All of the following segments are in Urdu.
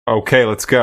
Okay, let's go.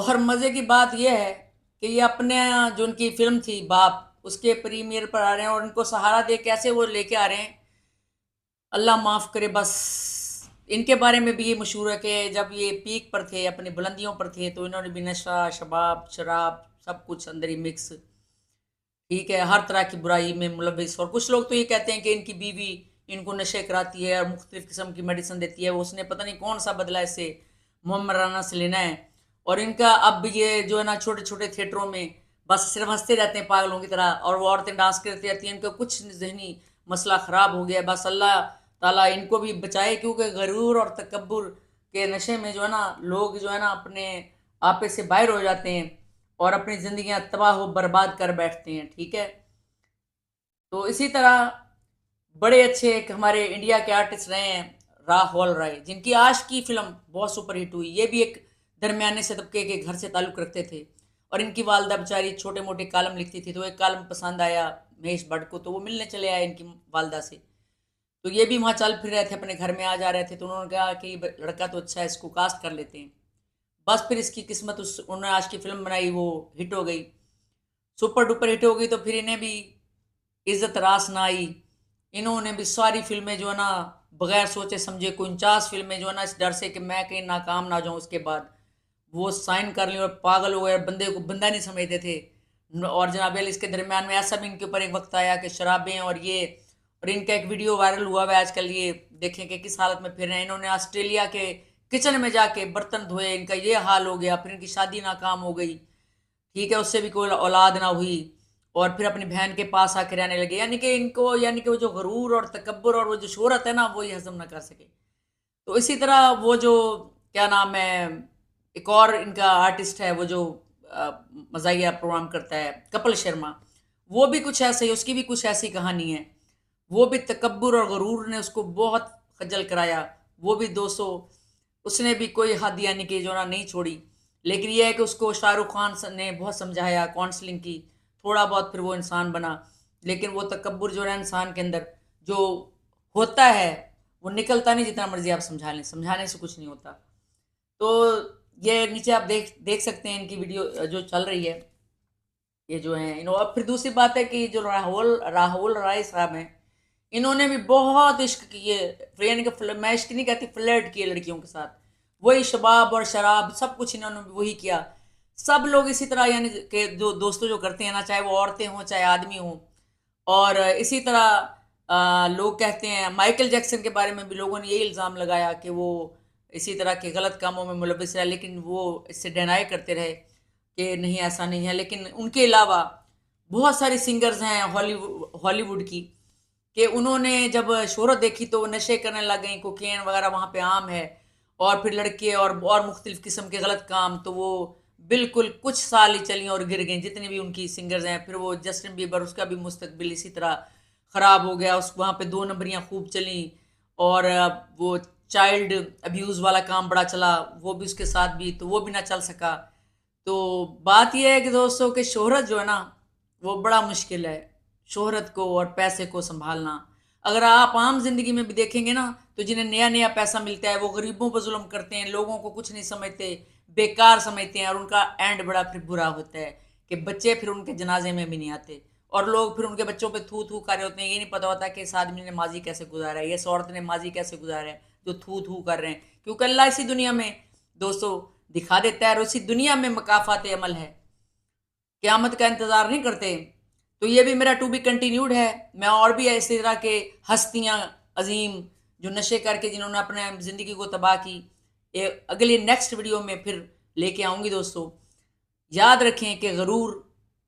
اور مزے کی بات یہ ہے کہ یہ اپنے جو ان کی فلم تھی باپ اس کے پریمیئر پر آ رہے ہیں اور ان کو سہارا دے کیسے وہ لے کے آ رہے ہیں، اللہ معاف کرے بس. ان کے بارے میں بھی یہ مشہور ہے کہ جب یہ پیک پر تھے اپنی بلندیوں پر تھے تو انہوں نے بھی نشہ شباب شراب سب کچھ اندر ہی مکس، ٹھیک ہے، ہر طرح کی برائی میں ملوث. اور کچھ لوگ تو یہ کہتے ہیں کہ ان کی بیوی ان کو نشے کراتی ہے اور مختلف قسم کی میڈیسن دیتی ہے، اس نے پتہ نہیں کون سا بدلہ اسے محمد رانا سے لینا ہے. اور ان کا اب یہ جو ہے نا چھوٹے چھوٹے تھیٹروں میں بس صرف ہنستے رہتے ہیں پاگلوں کی طرح، اور وہ عورتیں ڈانس کرتی رہتی ہیں. ان کا کچھ ذہنی مسئلہ خراب ہو گیا. بس اللہ تعالیٰ ان کو بھی بچائے، کیونکہ غرور اور تکبر کے نشے میں جو ہے نا لوگ جو ہے نا اپنے آپے سے باہر ہو جاتے ہیں اور اپنی زندگیاں تباہ و برباد کر بیٹھتے ہیں، ٹھیک ہے. تو اسی طرح بڑے اچھے ایک ہمارے انڈیا کے آرٹسٹ رہے ہیں راہول رائے، جن کی آج کی فلم بہت سپر ہٹ ہوئی. یہ بھی ایک درمیانے سے طبقے کے گھر سے تعلق رکھتے تھے اور ان کی والدہ بیچاری چھوٹے موٹے کالم لکھتی تھی. تو ایک کالم پسند آیا مہیش بھٹ کو تو وہ ملنے چلے آئے ان کی والدہ سے. تو یہ بھی وہاں چل پھر رہے تھے، اپنے گھر میں آ جا رہے تھے. تو انہوں نے کہا کہ یہ لڑکا تو اچھا ہے، اس کو کاسٹ کر لیتے ہیں. بس پھر اس کی قسمت، انہوں نے آج کی فلم بنائی، وہ ہٹ ہو گئی، سپر ڈپر ہٹ ہو گئی. تو پھر انہیں بھی عزت راس نہ آئی. انہوں نے بھی ساری فلمیں جو ہے نا بغیر سوچے سمجھے 49 فلمیں جو ہے نا اس ڈر سے کہ میں کہیں ناکام نہ جاؤں اس کے بعد وہ سائن کر لیں اور پاگل ہو گئے اور بندے کو بندہ نہیں سمجھتے تھے. اور جناب اس کے درمیان میں ایسا بھی ان کے اوپر ایک وقت آیا کہ شرابیں اور یہ، اور ان کا ایک ویڈیو وائرل ہوا ہے آج کل، یہ دیکھیں کہ کس حالت میں پھر ہیں. انہوں نے آسٹریلیا کے کچن میں جا کے برتن دھوئے، ان کا یہ حال ہو گیا. پھر ان کی شادی ناکام ہو گئی، ٹھیک ہے، اس سے بھی کوئی اولاد نہ ہوئی، اور پھر اپنی بہن کے پاس آ کے رہنے لگے. یعنی کہ ان کو، یعنی کہ وہ جو غرور اور تکبر اور وہ جو شہرت ہے نا وہ یہ ہضم نہ کر سکے. تو اسی طرح وہ جو کیا نام ہے، ایک اور ان کا آرٹسٹ ہے وہ جو مزاحیہ پروگرام کرتا ہے، کپل شرما، وہ بھی کچھ ایسے ہی، اس کی بھی کچھ ایسی کہانی ہے. وہ بھی تکبر اور غرور نے اس کو بہت خجل کرایا. وہ بھی 200، اس نے بھی کوئی حد یعنی کہ جو نا نہیں چھوڑی. لیکن یہ ہے کہ اس کو شاہ رخ خان نے بہت سمجھایا، کاؤنسلنگ کی، تھوڑا بہت پھر وہ انسان بنا. لیکن وہ تکبر جو ہے انسان کے اندر جو ہوتا ہے وہ نکلتا نہیں، جتنا مرضی آپ سمجھا لیں، سمجھانے سے کچھ نہیں ہوتا. تو یہ نیچے آپ دیکھ سکتے ہیں ان کی ویڈیو جو چل رہی ہے، یہ جو ہیں انہوں. اب پھر دوسری بات ہے کہ جو راہول رائے صاحب ہیں، انہوں نے بھی بہت عشق کیے، یعنی کہ میں عشق نہیں کہتی، فلرٹ کیے لڑکیوں کے ساتھ. وہی شباب اور شراب سب کچھ انہوں نے وہی کیا. سب لوگ اسی طرح یعنی کہ جو دوستوں جو کرتے ہیں نا، چاہے وہ عورتیں ہوں چاہے آدمی ہوں. اور اسی طرح لوگ کہتے ہیں مائیکل جیکسن کے بارے میں بھی لوگوں نے یہی الزام لگایا کہ وہ اسی طرح کے غلط کاموں میں ملوث رہا، لیکن وہ اس سے ڈینائی کرتے رہے کہ نہیں ایسا نہیں ہے. لیکن ان کے علاوہ بہت ساری سنگرز ہیں ہالی ووڈ کی کہ انہوں نے جب شہرت دیکھی تو وہ نشے کرنے لگ گئیں، کوکین وغیرہ وہاں پہ عام ہے، اور پھر لڑکے اور مختلف قسم کے غلط کام. تو وہ بالکل کچھ سال ہی چلیں اور گر گئیں جتنی بھی ان کی سنگرز ہیں. پھر وہ جسٹن بیبر، اس کا بھی مستقبل اسی طرح خراب ہو گیا، اس وہاں پہ 2 نمبریاں خوب چلیں، اور وہ چائلڈ ابیوز والا کام بڑا چلا، وہ بھی اس کے ساتھ بھی، تو وہ بھی نہ چل سکا. تو بات یہ ہے کہ دوستوں کہ شہرت جو ہے نا وہ بڑا مشکل ہے، شہرت کو اور پیسے کو سنبھالنا. اگر آپ عام زندگی میں بھی دیکھیں گے نا تو جنہیں نیا نیا پیسہ ملتا ہے وہ غریبوں پر ظلم کرتے ہیں، لوگوں کو کچھ نہیں سمجھتے، بیکار سمجھتے ہیں، اور ان کا اینڈ بڑا پھر برا ہوتا ہے کہ بچے پھر ان کے جنازے میں بھی نہیں آتے، اور لوگ پھر ان کے بچوں پہ تھو تھو کر رہے ہوتے ہیں. یہ نہیں پتہ ہوتا کہ اس آدمی نے ماضی کیسے گزارا ہے، یہ عورت نے ماضی کیسے گزارا ہے جو تھو تھو کر رہے ہیں. کیونکہ اللہ اسی دنیا میں دوستوں دکھا دیتا ہے، اور اسی دنیا میں مکافات عمل ہے، قیامت کا انتظار نہیں کرتے. تو یہ بھی میرا ٹو بی کنٹینیوڈ ہے. میں اور بھی اسی طرح کے ہستیاں عظیم جو نشے کر کے جنہوں نے اپنے زندگی کو تباہ کی، اگلی نیکسٹ ویڈیو میں پھر لے کے آؤں گی. دوستو یاد رکھیں کہ غرور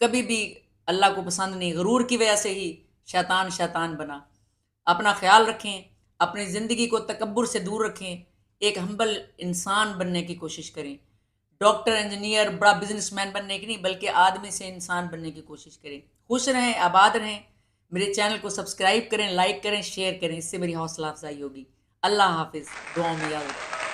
کبھی بھی اللہ کو پسند نہیں، غرور کی وجہ سے ہی شیطان بنا. اپنا خیال رکھیں، اپنی زندگی کو تکبر سے دور رکھیں، ایک ہمبل انسان بننے کی کوشش کریں. ڈاکٹر، انجینئر، بڑا بزنس مین بننے کی نہیں، بلکہ آدمی سے انسان بننے کی کوشش کریں. خوش رہیں، آباد رہیں. میرے چینل کو سبسکرائب کریں، لائک کریں، شیئر کریں، اس سے میری حوصلہ افزائی ہوگی. اللہ حافظ، دعاؤں میں یاد رکھیں.